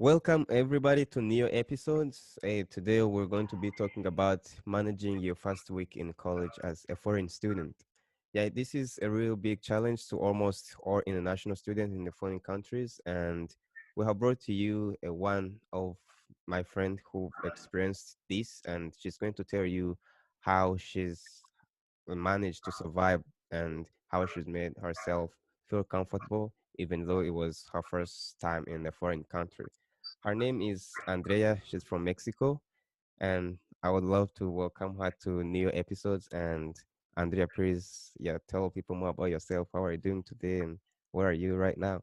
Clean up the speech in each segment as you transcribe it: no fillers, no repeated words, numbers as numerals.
Welcome everybody to new episodes. Today we're going to be talking about managing your first week in college as a foreign student. Yeah, this is a real big challenge to almost all international students in the foreign countries, and we have brought to you one of my friend who experienced this, and she's going to tell you how she's managed to survive and how she's made herself feel comfortable, even though it was her first time in a foreign country. Her name is Andrea. She's from Mexico, and I would love to welcome her to new episodes. And Andrea, please, yeah, tell people more about yourself. How are you doing today, and where are you right now?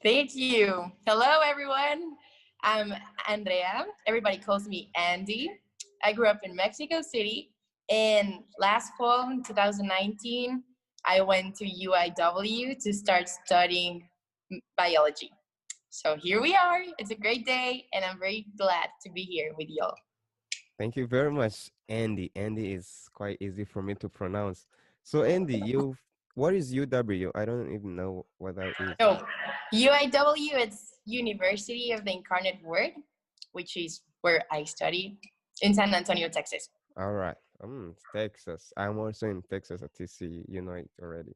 Thank you. Hello, everyone. I'm Andrea. Everybody calls me Andy. I grew up in Mexico City. In last fall, in 2019, I went to UIW to start studying biology. So here we are. It's a great day, and I'm very glad to be here with y'all. Thank you very much, Andy. Andy is quite easy for me to pronounce. So, Andy, what is UW? I don't even know what that is. So, UIW, it's University of the Incarnate Word, which is where I study in San Antonio, Texas. All right. Texas. I'm also in Texas at TC. You know it already.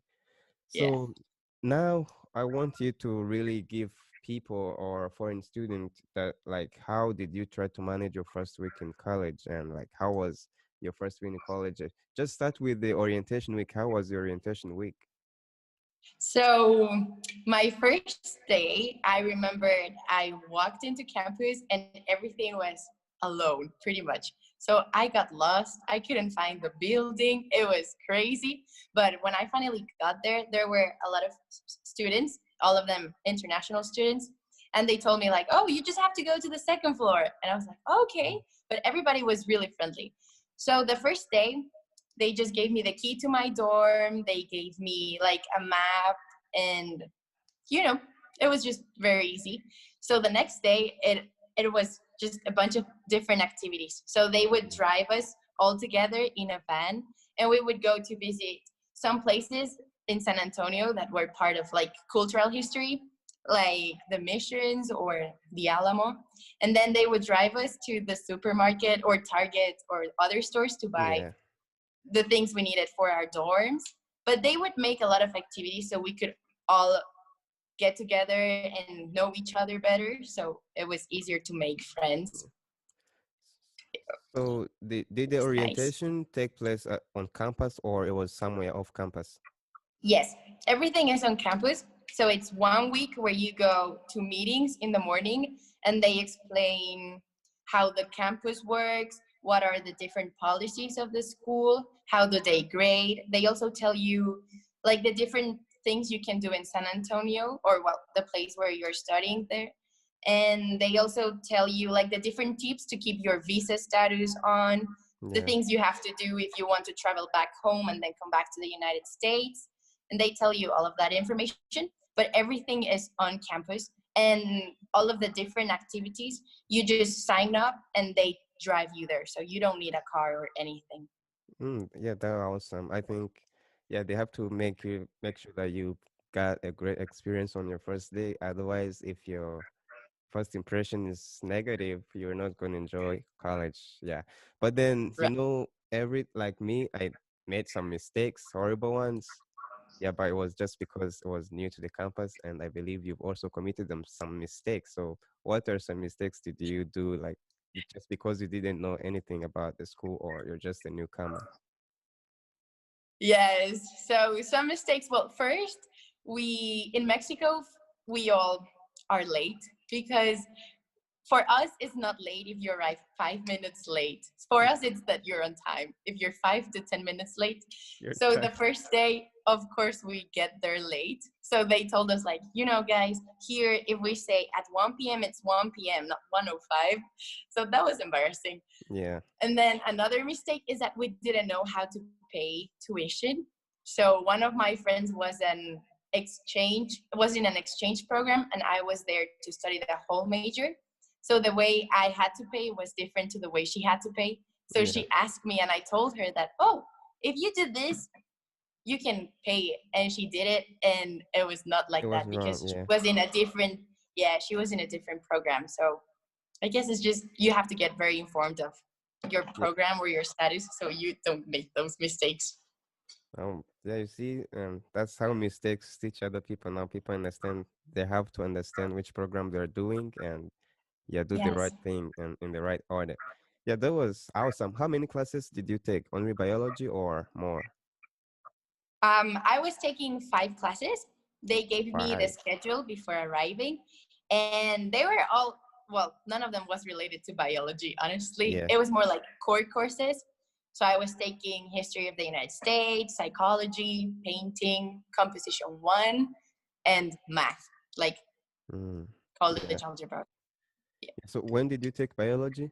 Yeah. So now I want you to really give people or foreign students that like how did you try to manage your first week in college and like how was your first week in college? Just start with the orientation week. How was your orientation week? So my first day, I remembered I walked into campus and everything was alone, pretty much. So I got lost. I couldn't find the building. It was crazy. But when I finally got there, there were a lot of students, all of them international students. And they told me like, oh, you just have to go to the second floor. And I was like, okay. But everybody was really friendly. So the first day, they just gave me the key to my dorm. They gave me like a map, and you know, it was just very easy. So the next day, it was just a bunch of different activities. So they would drive us all together in a van, and we would go to visit some places in San Antonio that were part of like cultural history, like the missions or the Alamo. And then they would drive us to the supermarket or Target or other stores to buy Yeah. the things we needed for our dorms. But they would make a lot of activities so we could all get together and know each other better. So it was easier to make friends. So did the It's nice. orientation take place on campus or it was somewhere off campus? Yes, everything is on campus. So it's 1 week where you go to meetings in the morning and they explain how the campus works, what are the different policies of the school, how do they grade. They also tell you like the different things you can do in San Antonio or well, the place where you're studying there. And they also tell you like the different tips to keep your visa status on, the Yeah. things you have to do if you want to travel back home and then come back to the United States. And they tell you all of that information, but everything is on campus, and all of the different activities you just sign up and they drive you there, so you don't need a car or anything. Yeah, that's awesome. I think, yeah, they have to make sure that you got a great experience on your first day. Otherwise, if your first impression is negative, you're not going to enjoy college. Yeah. But then, Right. every like me, I made some mistakes, horrible ones. Yeah, but it was just because it was new to the campus, and I believe you've also committed some mistakes. So, what are some mistakes did you do, like just because you didn't know anything about the school, or you're just a newcomer? Yes, so some mistakes. Well, first, we in Mexico, we all are late because for us it's not late if you arrive 5 minutes late. For us it's that you're on time if you're 5 to 10 minutes late. Your So the time. first day, of course, we get there late. So they told us like, you know, guys, here if we say at 1 p.m. it's 1 p.m., not 1:05. So that was embarrassing. Yeah. And then another mistake is that we didn't know how to pay tuition. So one of my friends was in an exchange program, and I was there to study the whole major. So the way I had to pay was different to the way she had to pay. So Yeah. she asked me, and I told her that, oh, if you did this, you can pay it. And she did it, and it was not It like was that wrong. because she Yeah. was in a different yeah, she was in a different program. So I guess it's just you have to get very informed of your Yeah. program or your status so you don't make those mistakes. Yeah, you see, that's how mistakes teach other people. Now people understand they have to understand which program they're doing and yeah, do the Yes. right thing and in the right order. Yeah, that was awesome. How many classes did you take? Only biology or more? I was taking 5 classes. They gave me the Five. schedule before arriving, and they were all, well, none of them was related to biology, honestly. Yeah. It was more like core courses. So I was taking history of the United States, psychology, painting, composition one, and math, like Mm, college yeah. algebra. Yeah. So when did you take biology?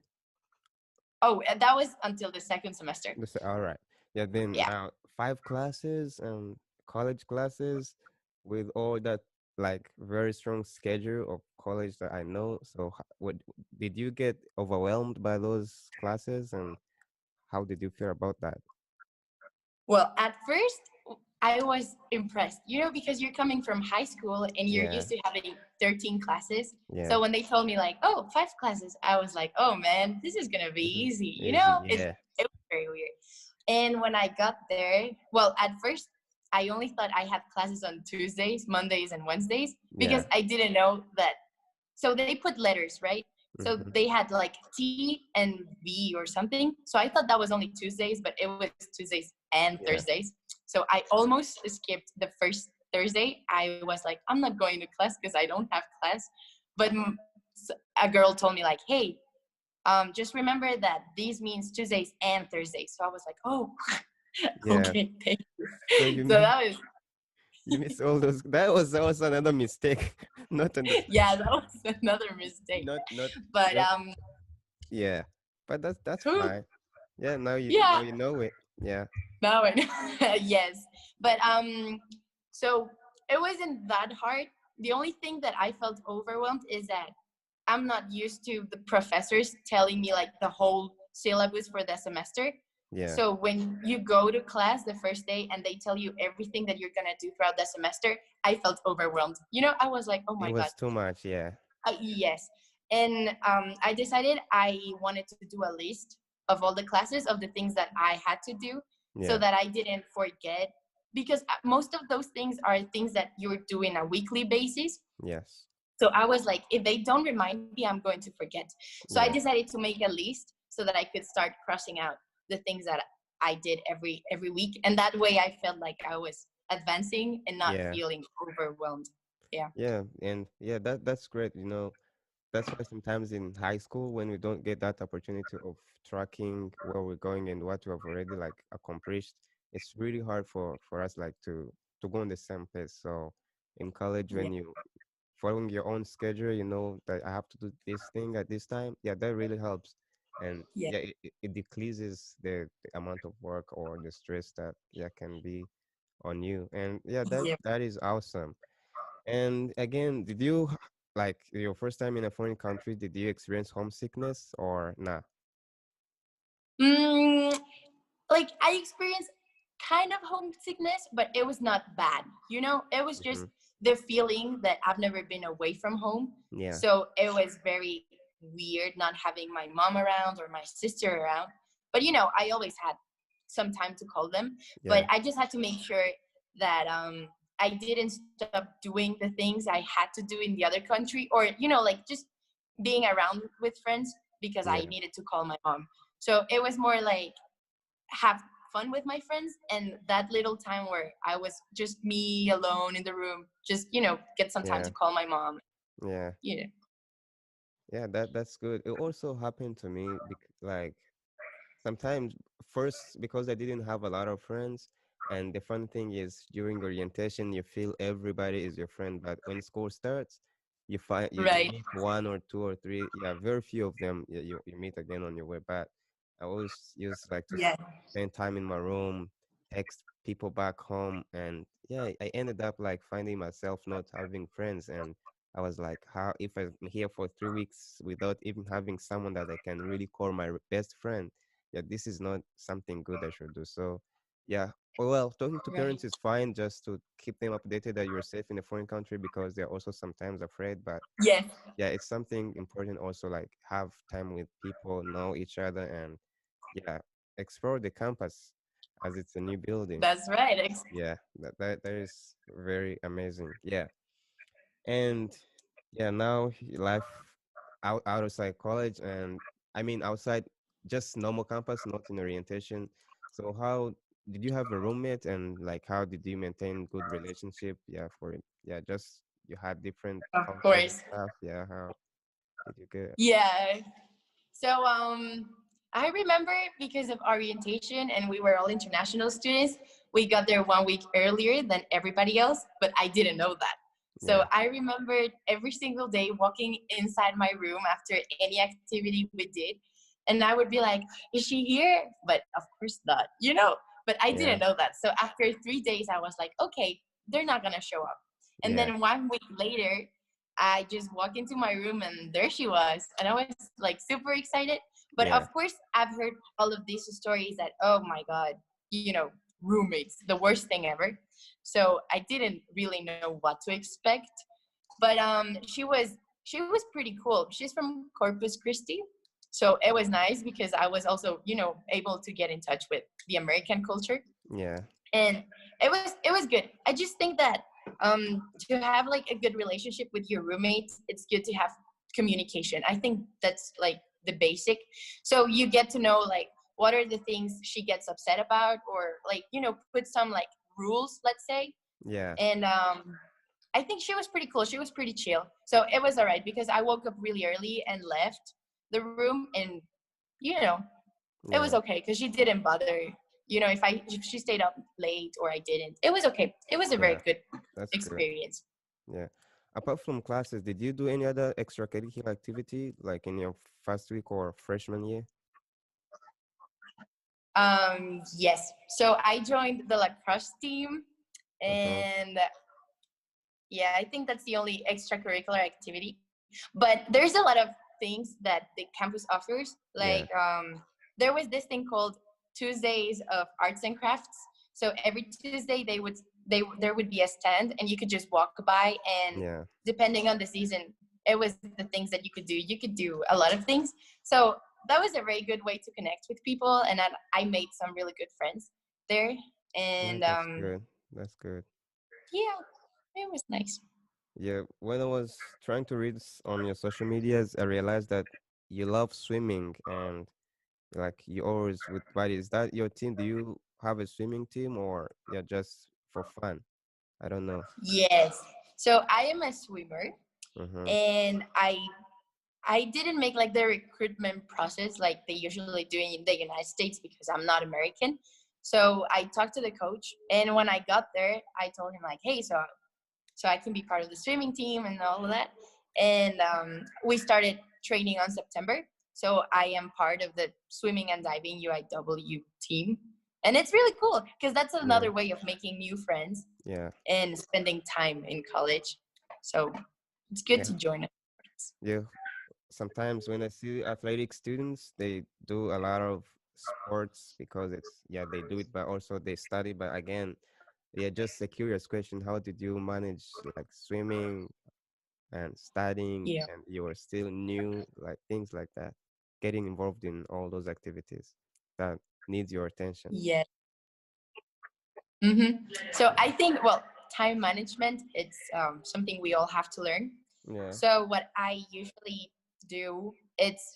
Oh, and that was until the second semester. All right. Yeah, then Yeah. now five classes, college classes with all that like very strong schedule of college that I know. So what did you get overwhelmed by those classes and how did you feel about that? Well, at first, I was impressed, because you're coming from high school and you're Yeah, used to having 13 classes. yeah. So when they told me, like, oh, 5 classes, I was like, oh man, this is going to be Hmm. easy. Easy, It, yeah. it was very weird. And when I got there, well, at first, I only thought I had classes on Tuesdays, Mondays, and Wednesdays because Yeah. I didn't know that. So they put letters, right? So Hmm. they had like T and V or something. So I thought that was only Tuesdays, but it was Tuesdays and Yeah. Thursdays. So I almost skipped the first Thursday. I was like, I'm not going to class because I don't have class. But a girl told me like, hey, just remember that these means Tuesdays and Thursdays. So I was like, oh, Yeah. okay, thank you. So you So miss that was, you miss all those. That was another mistake. Not understand. yeah, that was another mistake. Not But not yeah. But that's who? fine. Yeah, now Yeah, you know it. Yeah. now I know. Yes, but so it wasn't that hard. The only thing that I felt overwhelmed is that I'm not used to the professors telling me like the whole syllabus for the semester. Yeah. So when you go to class the first day and they tell you everything that you're gonna do throughout the semester, I felt overwhelmed. I was like, oh It my god, was too much, yeah. yes. And I decided I wanted to do a list of all the classes of the things that I had to do so Yeah. that I didn't forget. Because most of those things are things that you're doing a weekly basis. Yes. So I was like, if they don't remind me, I'm going to forget. So I Yeah. decided to make a list so that I could start crossing out the things that I did every week. And that way I felt like I was advancing and not Yeah. feeling overwhelmed. Yeah. Yeah. And yeah, that's great. That's why sometimes in high school when we don't get that opportunity of tracking where we're going and what we have already like accomplished, it's really hard for us like to go on the same pace. So in college Yeah. when you following your own schedule, you know that I have to do this thing at this time. Yeah, that really helps. And Yeah. yeah, it decreases the amount of work or the stress that yeah can be on you. And yeah, Yeah. that is awesome. And again, did you like your first time in a foreign country, did you experience homesickness or nah? Mm, like I experienced kind of homesickness, but it was not bad. It was Mm-hmm. just the feeling that I've never been away from home. Yeah, So it was very weird not having my mom around or my sister around. But I always had some time to call them. But yeah, I just had to make sure that I didn't stop doing the things I had to do in the other country, or like just being around with friends because I yeah, needed to call my mom. So it was more like have fun with my friends and that little time where I was just me alone in the room, just get some time yeah, to call my mom. yeah, you know yeah. That's good. It also happened to me, like sometimes first because I didn't have a lot of friends, and the fun thing is during orientation you feel everybody is your friend, but when school starts, you right. meet one or two or three, yeah, very few of them you meet again on your way back. I always used like to Yeah. spend time in my room, text people back home, and yeah, I ended up like finding myself not having friends, and I was like, how if I'm here for 3 weeks without even having someone that I can really call my best friend, yeah, this is not something good I should do. So Yeah. Well, talking to Right. parents is fine just to keep them updated that you're safe in a foreign country because they're also sometimes afraid. But Yes, yeah, it's something important also, like have time with people, know each other, and yeah, explore the campus as it's a new building. that's right. Yeah, that is very amazing. Yeah. And yeah, now life outside college, and I mean outside just normal campus, not in orientation. So how did you have a roommate, and like how did you maintain good relationship? Yeah, for it. Yeah, just you had different Of cultures and course. stuff. Yeah, how did you get? Yeah. So I remember because of orientation and we were all international students, we got there 1 week earlier than everybody else, but I didn't know that. So Yeah, I remembered every single day walking inside my room after any activity we did. And I would be like, is she here? But of course not, But I yeah, didn't know that. So after 3 days, I was like, okay, they're not going to show up. And yeah, then 1 week later, I just walked into my room and there she was. And I was like super excited. But of yeah, course, I've heard all of these stories that, oh my God, roommates, the worst thing ever. So I didn't really know what to expect. But she was pretty cool. She's from Corpus Christi. So it was nice because I was also, able to get in touch with the American culture, yeah, and it was good. I just think that to have like a good relationship with your roommates, it's good to have communication. I think that's like the basic. So you get to know like what are the things she gets upset about, or like put some like rules, let's say. yeah, And I think she was pretty cool. She was pretty chill, so it was all right because I woke up really early and left the room, and you know it was yeah. okay because she didn't bother. If she stayed up late or I didn't, it was okay. It was a very Yeah, good that's good. experience. Yeah. Apart from classes, did you do any other extracurricular activity like in your first week or freshman year? Yes. So I joined the lacrosse team, Uh-huh. and yeah, I think that's the only extracurricular activity. But there's a lot of things that the campus offers. Like Yeah, there was this thing called Tuesdays of Arts and Crafts. So every Tuesday there would be a stand, and you could just walk by, and yeah, depending on the season, it was the things that you could do. You could do a lot of things. So that was a very good way to connect with people, and I made some really good friends there. yeah, And that's good. That's good. yeah, it was nice. Yeah, when I was trying to read on your social medias, I realized that you love swimming and like you always with body. Is that your team? Do you have a swimming team or yeah, just for fun? I don't know. Yes. So I am a swimmer, Uh-huh. and I didn't make like the recruitment process like they usually do in the United States because I'm not American. So I talked to the coach, and when I got there, I told him like, hey, so I can be part of the swimming team and all of that. And we started training on September. So I am part of the swimming and diving UIW team. And it's really cool because that's Yeah, another way of making new friends yeah, and spending time in college. So it's good yeah, to join us. yeah. Sometimes when I see athletic students, they do a lot of sports because it's yeah, they do it, but also they study. But again, yeah, just a curious question: how did you manage like swimming and studying, Yeah. and you were still new, like things like that, getting involved in all those activities that needs your attention? Yeah. So I think, well, time management, it's something we all have to learn. Yeah, So what I usually do, it's,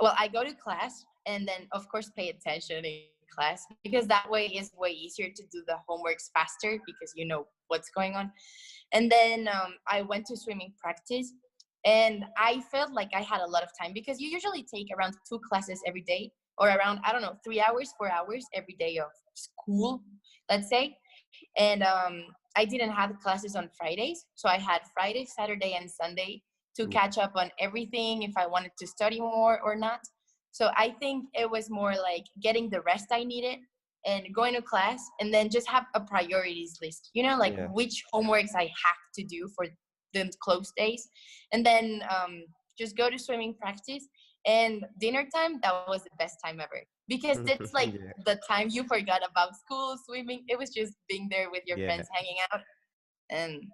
well, I go to class and then of course pay attention in class because that way is way easier to do the homeworks faster because you know what's going on. And then I went to swimming practice, and I felt like I had a lot of time because you usually take around 2 classes every day, or around, I don't know, 3 hours, 4 hours every day of school, let's say. And I didn't have classes on Fridays, so I had Friday, Saturday, and Sunday to yeah, catch up on everything if I wanted to study more or not. So I think it was more like getting the rest I needed and going to class, and then just have a priorities list, like yeah, which homeworks I have to do for the close days. And then just go to swimming practice, and dinner time, that was the best time ever. because it's like Yeah, the time you forgot about school, swimming. It was just being there with your yeah, friends, hanging out, and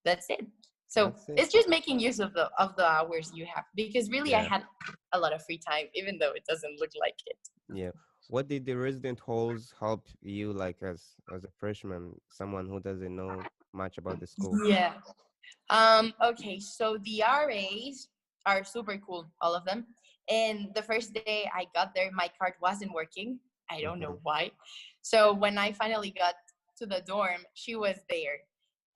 that's it. So that's it. it's just making use of the hours you have, because really I Yeah, had a lot of free time, even though it doesn't look like it. yeah. What did the resident halls help you like as a freshman, someone who doesn't know much about the school? Yeah. Okay, so the RAs are super cool, all of them. And the first day I got there, my card wasn't working. I don't Mm-hmm. know why. So when I finally got to the dorm, she was there.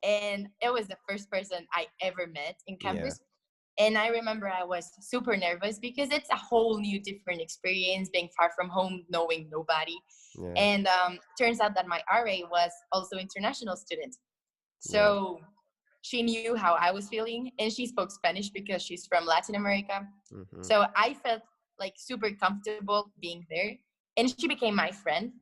And it was the first person I ever met in Yeah, campus. And I remember I was super nervous because it's a whole new different experience being far from home, knowing nobody. yeah, And turns out that my RA was also international student. yeah. So she knew how I was feeling, and she spoke Spanish because she's from Latin America. Mm-hmm. So I felt like super comfortable being there, and she became my friend.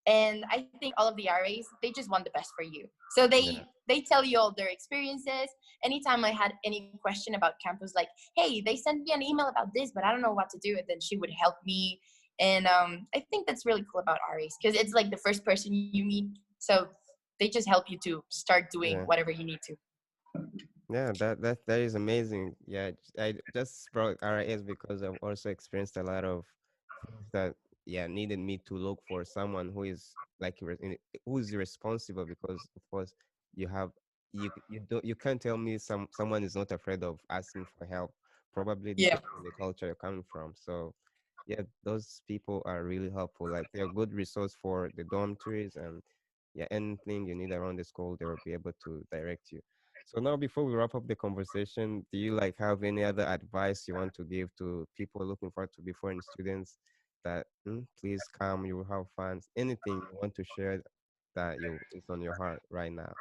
And I think all of the RAs, they just want the best for you. So Yeah, they tell you all their experiences. Anytime I had any question about campus, like, hey, they sent me an email about this, but I don't know what to do, and then she would help me. And I think that's really cool about RAs, because it's like the first person you meet. So they just help you to start doing yeah. whatever you need to. Yeah, that is amazing. Yeah, I just brought RIS because I've also experienced a lot of things that yeah needed me to look for someone who is like who is responsible because of course you have you can't tell me someone is not afraid of asking for help. Probably Yeah. depends on the culture you're coming from. So yeah, those people are really helpful. Like they're a good resource for the dormitories and yeah anything you need around the school, they will be able to direct you. So now, before we wrap up the conversation, do you like have any other advice you want to give to people looking forward to be foreign students? That please come, you will have fun. Anything you want to share that you is on your heart right now?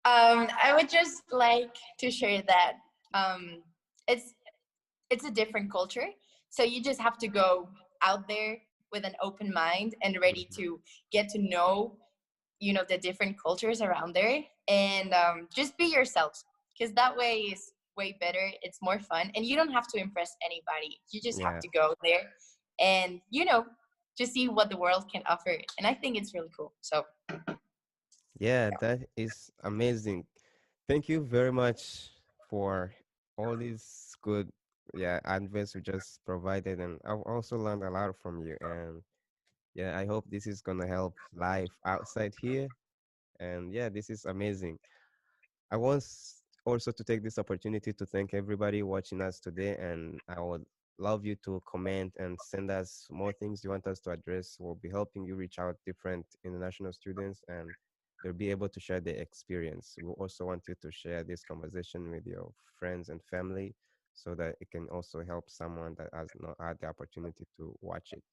I would just like to share that um, it's it's a different culture, so you just have to go out there with an open mind and ready Hmm. to get to know, you know, the different cultures around there, and just be yourselves, because that way is way better. It's more fun, and you don't have to impress anybody. You just have Yeah, to go there and, you know, just see what the world can offer. And I think it's really cool. So yeah, that is amazing. Thank you very much for all these good yeah advice you just provided, and I've also learned a lot from you. And yeah, I hope this is gonna help life outside here. And yeah, this is amazing. I want also to take this opportunity to thank everybody watching us today, and I would love you to comment and send us more things you want us to address. We'll be helping you reach out different international students, and they'll be able to share their experience. We also want you to share this conversation with your friends and family so that it can also help someone that has not had the opportunity to watch it.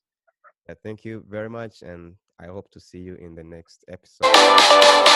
Thank you very much, and I hope to see you in the next episode.